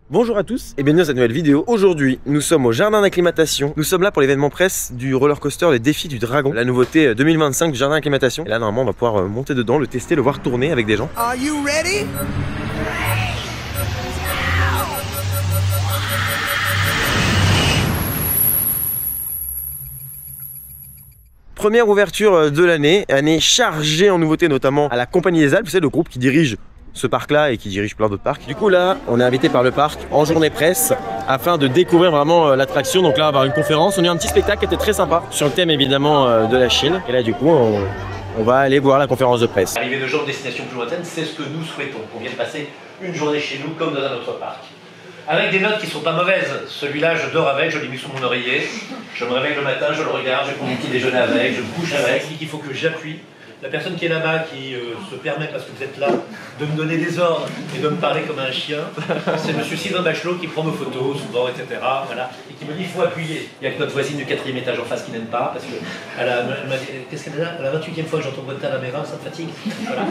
Bonjour à tous et bienvenue dans cette nouvelle vidéo. Aujourd'hui, nous sommes au jardin d'acclimatation. Nous sommes là pour l'événement presse du roller coaster Les Défis du Dragon, la nouveauté 2025 du jardin d'acclimatation. Et là, normalement, on va pouvoir monter dedans, le tester, le voir tourner avec des gens. Are you ready? Première ouverture de l'année, année chargée en nouveautés, notamment à la Compagnie des Alpes, c'est le groupe qui dirige ce parc-là et qui dirige plein d'autres parcs. Du coup là, on est invité par le parc en journée presse afin de découvrir vraiment l'attraction. Donc là, on va avoir une conférence. On a eu un petit spectacle qui était très sympa sur le thème évidemment de la Chine. Et là, du coup, on va aller voir la conférence de presse. L'arrivée de gens de destination plus lointaine, c'est ce que nous souhaitons. Qu'on vienne passer une journée chez nous comme dans un autre parc. Avec des notes qui sont pas mauvaises. Celui-là, je dors avec, je l'ai mis sous mon oreiller. Je me réveille le matin, je le regarde, je prends mon petit déjeuner avec, je me couche avec. Il faut que j'appuie. La personne qui est là-bas, qui se permet, parce que vous êtes là, de me donner des ordres et de me parler comme un chien, c'est monsieur Sylvain Bachelot qui prend nos photos souvent, etc. Voilà, et qui me dit il faut appuyer. Il y a que notre voisine du 4e étage en face qui n'aime pas, parce qu'elle m'a dit qu'est-ce qu'elle est là? La 28e fois que j'entends Botta à la Mera, ça me fatigue. Voilà.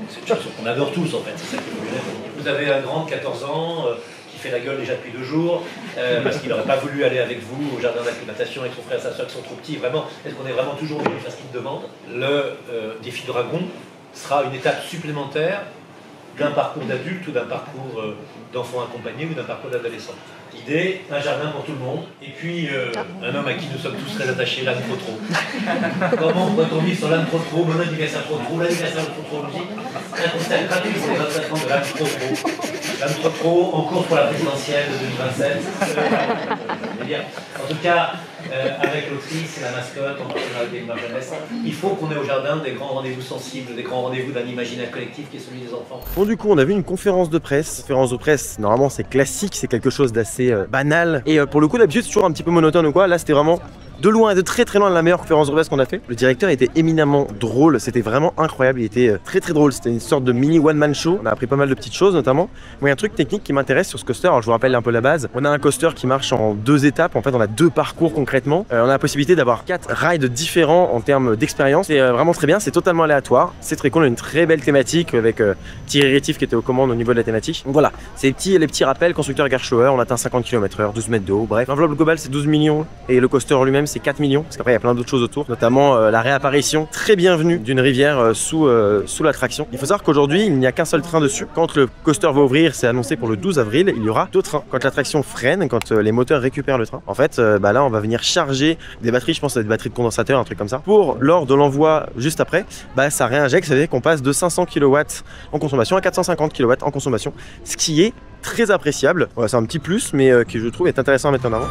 C'est une chose qu'on adore tous en fait, c'est ça qui est. Vous avez un grand de 14 ans. Qui fait la gueule déjà depuis 2 jours, parce qu'il n'aurait pas voulu aller avec vous au jardin d'acclimatation avec son frère et sa soeur qui sont trop petits. Vraiment, est-ce qu'on est vraiment toujours venu faire ce qu'il demande? Le défi dragon sera une étape supplémentaire d'un parcours d'adulte ou d'un parcours d'enfants accompagnés ou d'un parcours d'adolescents. L'idée, un jardin pour tout le monde, et puis un homme à qui nous sommes tous très attachés, l'âne trop trop. Comment pourrait-on vivre sur l'âne trop trop, mon anniversaire trop trop, l'anniversaire trop trop musique, un concert gratuit pour les 25 ans de l'âne trop trop. L'âne trop trop, en cours pour la présidentielle de 2027. En tout cas, avec l'autrice et la mascotte, en partenariat avec ma jeunesse, il faut qu'on ait au jardin des grands rendez-vous sensibles, des grands rendez-vous d'un imaginaire collectif qui est celui des enfants. Bon, du coup, on a vu une conférence de presse. Conférence de presse, normalement, c'est classique, c'est quelque chose d'assez banal. Et pour le coup, d'habitude, c'est toujours un petit peu monotone ou quoi. Là, c'était vraiment de loin et de très très loin la meilleure conférence de presse qu'on a fait. Le directeur était éminemment drôle, c'était vraiment incroyable, il était très très drôle, c'était une sorte de mini one-man show. On a appris pas mal de petites choses notamment. Moi, il y a un truc technique qui m'intéresse sur ce coaster, alors je vous rappelle un peu la base. On a un coaster qui marche en 2 étapes, en fait on a 2 parcours concrètement. On a la possibilité d'avoir 4 rides différents en termes d'expérience. C'est vraiment très bien, c'est totalement aléatoire, c'est très cool, on a une très belle thématique avec Thierry Rétif qui était aux commandes au niveau de la thématique. Donc voilà, c'est les petits rappels, constructeur Gershower, on atteint 50 km/h, 12 mètres de haut, bref. L'enveloppe globale c'est 12 millions et le coaster lui-même c'est 4 millions, parce qu'après il y a plein d'autres choses autour, notamment la réapparition très bienvenue d'une rivière sous l'attraction. Il faut savoir qu'aujourd'hui il n'y a qu'un seul train dessus. Quand le coaster va ouvrir, c'est annoncé pour le 12 avril, il y aura 2 trains. Quand l'attraction freine, quand les moteurs récupèrent le train, en fait là on va venir charger des batteries, je pense à des batteries de condensateur, un truc comme ça, pour lors de l'envoi juste après, ça réinjecte, ça veut dire qu'on passe de 500 kW en consommation à 450 kW en consommation, ce qui est très appréciable. Voilà, c'est un petit plus mais qui je trouve est intéressant à mettre en avant.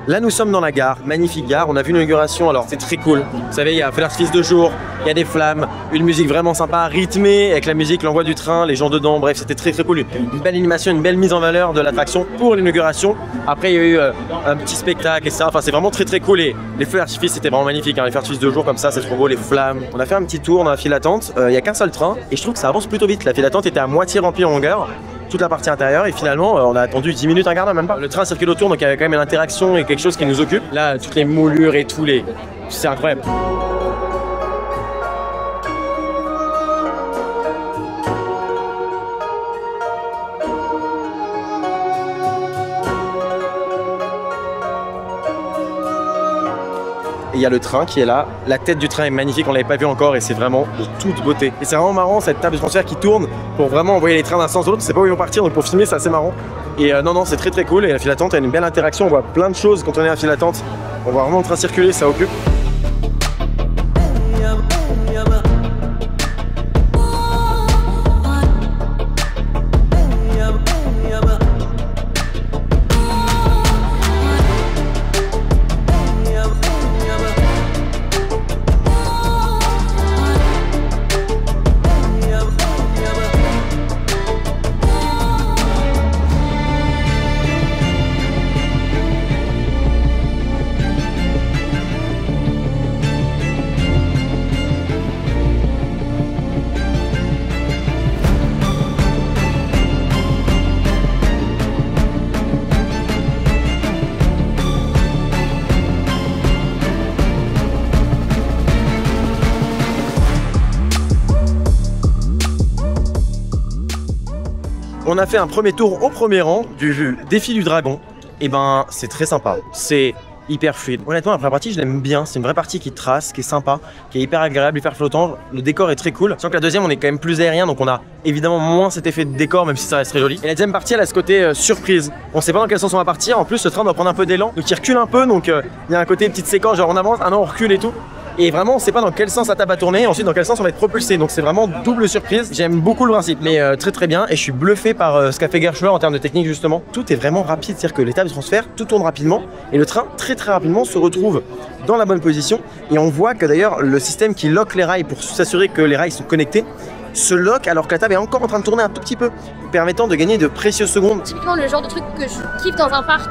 Là nous sommes dans la gare, magnifique gare, on a vu l'inauguration, alors c'est très cool. Vous savez, il y a un feu d'artifice de jour, il y a des flammes, une musique vraiment sympa, rythmée, avec la musique, l'envoi du train, les gens dedans, bref c'était très très cool. Une belle animation, une belle mise en valeur de l'attraction pour l'inauguration. Après il y a eu un petit spectacle, etc. Enfin c'est vraiment très très cool et les feux d'artifice c'était vraiment magnifique, hein. Les feux d'artifice de jour comme ça, c'est trop beau, les flammes. On a fait un petit tour dans la file d'attente, il n'y a qu'un seul train et je trouve que ça avance plutôt vite. La file d'attente était à moitié remplie en longueur. Toute la partie intérieure et finalement on a attendu 10 minutes, un quart d'heure même pas. Le train circule autour donc il y avait quand même une interaction et quelque chose qui nous occupe. Là toutes les moulures et tous les... c'est incroyable. Et il y a le train qui est là, la tête du train est magnifique, on l'avait pas vu encore et c'est vraiment de toute beauté. Et c'est vraiment marrant cette table de transfert qui tourne pour vraiment envoyer les trains d'un sens à l'autre, c'est pas où ils vont partir donc pour filmer c'est assez marrant. Et non, non, c'est très très cool. Et la file d'attente a une belle interaction. On voit plein de choses quand on est à la file d'attente. On voit vraiment le train circuler, ça occupe. On a fait un premier tour au premier rang du défi du dragon. Et ben c'est très sympa, c'est hyper fluide. Honnêtement la première partie je l'aime bien, c'est une vraie partie qui trace, qui est sympa, qui est hyper agréable, hyper flottant. Le décor est très cool. Sans que la deuxième on est quand même plus aérien donc on a évidemment moins cet effet de décor même si ça reste très joli. Et la deuxième partie elle a ce côté surprise. On sait pas dans quel sens on va partir, en plus ce train doit prendre un peu d'élan, donc il recule un peu donc il y a un côté petite séquence genre on avance, ah non on recule et tout. Et vraiment on sait pas dans quel sens la table va tourner, ensuite dans quel sens on va être propulsé, donc c'est vraiment double surprise. J'aime beaucoup le principe, mais très très bien, et je suis bluffé par ce qu'a fait Gerschler en termes de technique justement. Tout est vraiment rapide, c'est-à-dire que les tables de transfert, tout tourne rapidement, et le train très très rapidement se retrouve dans la bonne position, et on voit que d'ailleurs le système qui lock les rails pour s'assurer que les rails sont connectés, se lock alors que la table est encore en train de tourner un tout petit peu, permettant de gagner de précieuses secondes. Typiquement le genre de truc que je kiffe dans un parc,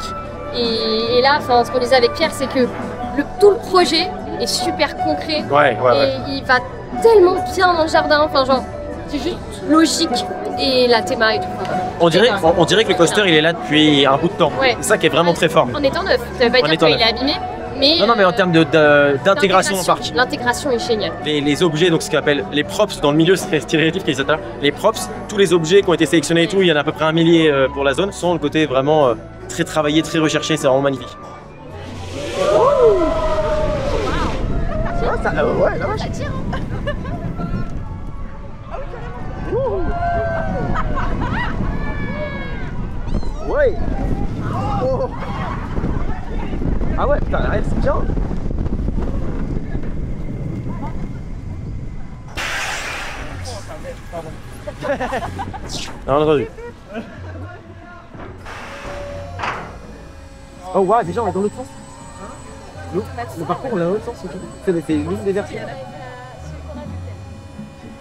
et là ce qu'on disait avec Pierre c'est que tout le projet est super concret et il va tellement bien dans le jardin, enfin genre c'est juste logique et la théma et tout. On dirait que le coaster il est là depuis un bout de temps, c'est ça qui est vraiment très fort. En étant neuf, ça veut pas dire qu'il est abîmé, mais... Non mais en termes d'intégration au parc. L'intégration est géniale. Les objets, donc ce qu'on appelle les props dans le milieu, c'est stéréotype qui est ça. Les props, tous les objets qui ont été sélectionnés et tout, il y en a à peu près 1 millier pour la zone, sont le côté vraiment très travaillé, très recherché, c'est vraiment magnifique. Ça, ouais, la vache. Ça tire. Ouais. Oh. Ah ouais, putain, elle c'est bien. Non, entendu. Oh ouais, déjà on est dans l'autre sens. Le parcours on est dans l'autre sens, c'est l'une des versions.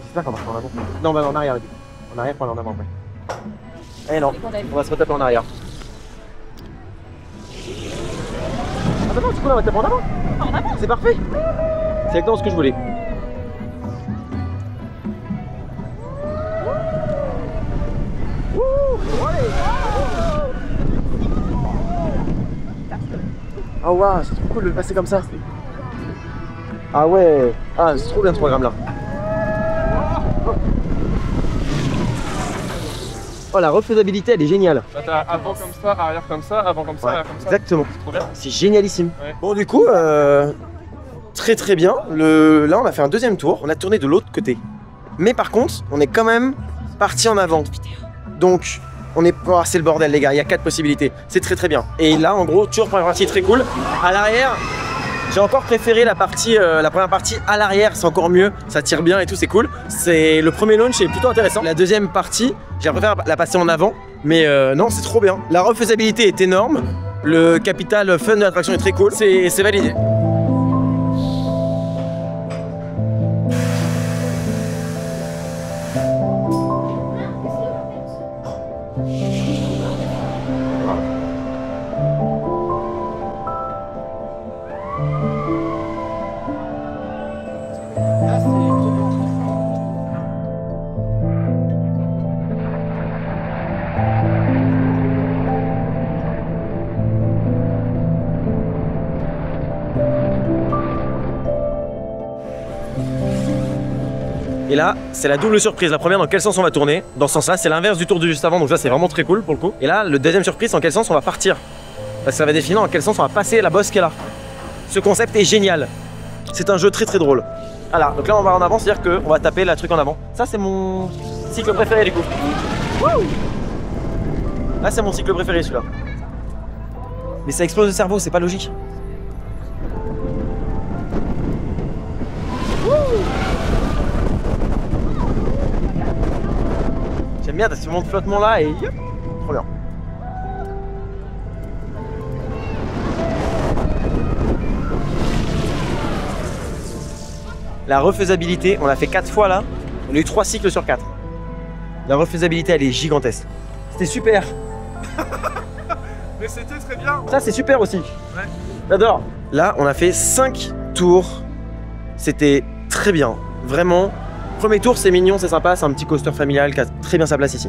J'espère qu'on va en avant. Non, on va en arrière. En arrière pour aller en avant après. Eh non, on va se retaper en arrière. Ah bah non, du coup là on va taper en avant. En avant. C'est parfait. C'est exactement ce que je voulais. Oh waouh, c'est trop cool de le passer comme ça. Ah ouais, ah c'est trop bien ce programme là. Oh la refaisabilité elle est géniale. Bah, t'as avant comme ça, arrière comme ça, avant comme ça, arrière comme ça. Exactement. C'est trop bien. C'est génialissime. Ouais. Bon du coup, très très bien. Là on a fait un deuxième tour, on a tourné de l'autre côté. Mais par contre, on est quand même parti en avant. Donc on est... Oh, c'est le bordel les gars, il y a 4 possibilités. C'est très très bien. Et là en gros, toujours première partie très cool. À l'arrière, j'ai encore préféré la première partie à l'arrière, c'est encore mieux. Ça tire bien et tout, c'est cool. C'est le premier launch est plutôt intéressant. La deuxième partie, j'ai préféré la passer en avant. Mais non, c'est trop bien. La refaisabilité est énorme. Le capital fun de l'attraction est très cool. C'est validé. Et là, c'est la double surprise. La première, dans quel sens on va tourner. Dans ce sens-là, c'est l'inverse du tour de juste avant. Donc ça, c'est vraiment très cool pour le coup. Et là, le deuxième surprise, dans quel sens on va partir. Parce que ça va définir dans quel sens on va passer la bosse qui est là. Ce concept est génial. C'est un jeu très très drôle. Voilà, donc là, on va en avant, c'est-à-dire qu'on va taper la truc en avant. Ça, c'est mon cycle préféré du coup. Wouh! Ah, c'est mon cycle préféré celui-là. Mais ça explose le cerveau, c'est pas logique. J'aime bien, t'as ce moment de flottement là et yop, trop bien. La refaisabilité, on l'a fait 4 fois là, on a eu 3 cycles sur 4. La refaisabilité, elle est gigantesque. C'était super. Mais c'était très bien. Ça, c'est super aussi. Ouais. J'adore. Là, on a fait 5 tours. C'était très bien. Vraiment. Premier tour, c'est mignon, c'est sympa. C'est un petit coaster familial qui a très bien sa place ici.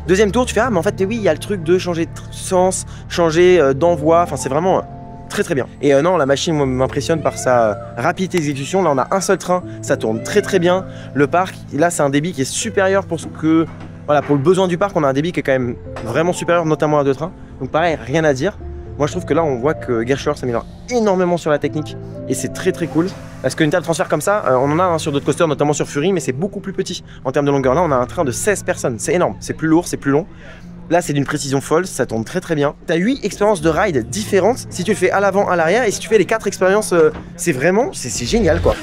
Deuxième tour, tu fais ah, mais en fait, oui, il y a le truc de changer de sens, changer d'envoi. Enfin, c'est vraiment très très bien. Et non, la machine m'impressionne par sa rapidité d'exécution. Là, on a un seul train, ça tourne très très bien. Le parc, là, c'est un débit qui est supérieur pour ce que. Voilà, pour le besoin du parc, on a un débit qui est quand même vraiment supérieur, notamment à 2 trains. Donc pareil, rien à dire. Moi je trouve que là on voit que Gerstlauer s'améliore énormément sur la technique et c'est très très cool. Parce qu'une table transfert comme ça, on en a sur d'autres coasters, notamment sur Fury, mais c'est beaucoup plus petit en termes de longueur. Là on a un train de 16 personnes, c'est énorme, c'est plus lourd, c'est plus long. Là c'est d'une précision folle, ça tourne très très bien. Tu as 8 expériences de ride différentes si tu le fais à l'avant, à l'arrière, et si tu fais les 4 expériences, c'est vraiment, c'est génial quoi.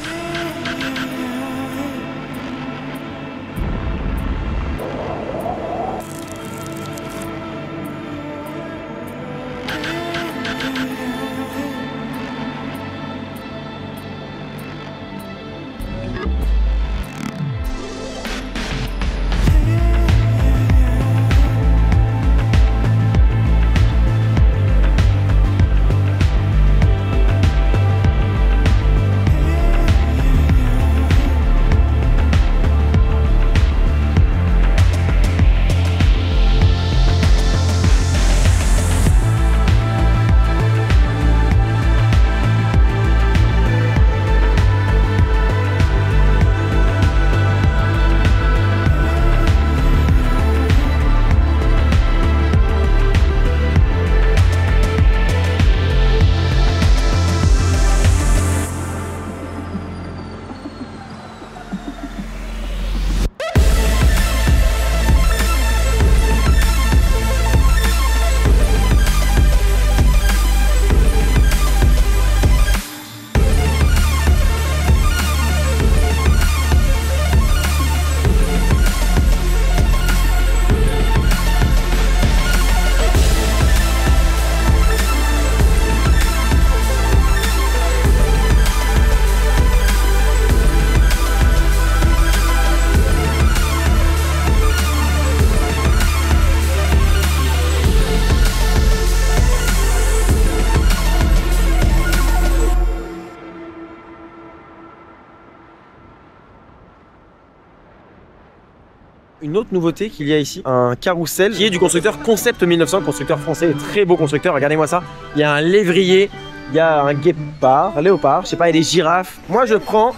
Une autre nouveauté qu'il y a ici, un carrousel qui est du constructeur Concept 1900, constructeur français, très beau constructeur, regardez-moi ça. Il y a un lévrier, il y a un guépard, un léopard, je sais pas, il y a des girafes. Moi je prends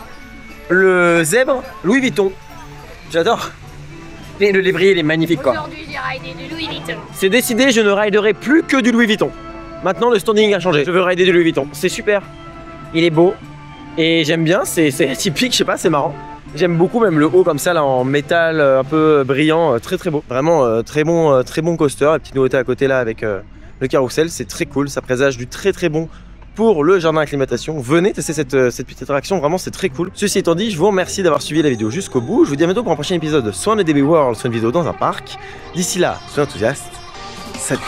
le zèbre Louis Vuitton, j'adore. Et le lévrier il est magnifique quoi. Aujourd'hui j'ai ridé du Louis Vuitton. C'est décidé, je ne riderai plus que du Louis Vuitton. Maintenant le standing a changé, je veux rider du Louis Vuitton, c'est super. Il est beau et j'aime bien, c'est atypique, je sais pas, c'est marrant. J'aime beaucoup même le haut comme ça là en métal un peu brillant, très très beau. Vraiment très bon coaster. La petite nouveauté à côté là avec le carrousel, c'est très cool. Ça présage du très très bon pour le jardin d'acclimatation. Venez tester cette petite attraction, vraiment c'est très cool. Ceci étant dit, je vous remercie d'avoir suivi la vidéo jusqu'au bout. Je vous dis à bientôt pour un prochain épisode, soit un DB World, soit une vidéo dans un parc. D'ici là, soyez enthousiastes. Salut!